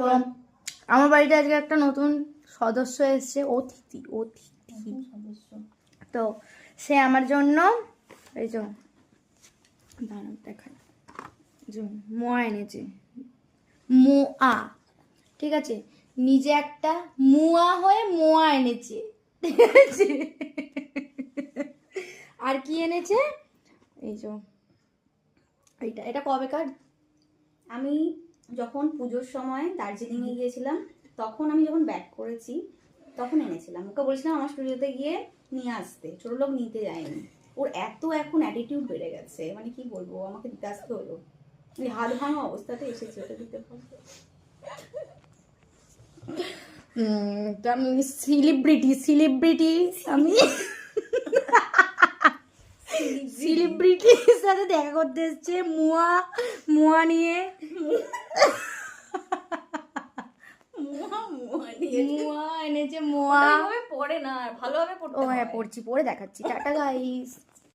তো আমার বাড়িতে আজকে একটা নতুন সদস্য এসেছে, অতিথি সদস্য। তো সে আমার জন্য এই যে দাঁড়াও দেখাই, যে মোয়া এনেছে, মোয়া, ঠিক আছে, নিজে একটা মুয়া হয়ে মোয়া এনেছে, ঠিক আছে। আর কি এনেছে, এই যে এটা কবেকার, আমি যখন পুজোর সময় দার্জিলিংয়ে গিয়েছিলাম, তখন আমি যখন ব্যাক করেছি তখন এনেছিলাম। ওকে বলেছিলাম আমার স্টুডিওতে গিয়ে নিয়ে আসতে, ছোট লোক নিতে যায়নি। ওর এত এখন অ্যাটিটিউড বেড়ে গেছে, মানে কি বলবো, আমাকে দিতে আসতে হলো। ওই হাত ভাঙা অবস্থাতে এসেছে, ওটা দিতে পারবো। তো আমি সেলিব্রিটি আমি সেলিব্রিটির সাথে দেখা করতে এসছে মুয়া নিয়ে, মুয়া এনেছে, মুয়া পরে না, ভালোভাবে পড়তে ও হয়। হ্যাঁ পড়ছি, পরে দেখাচ্ছি। Tata guys.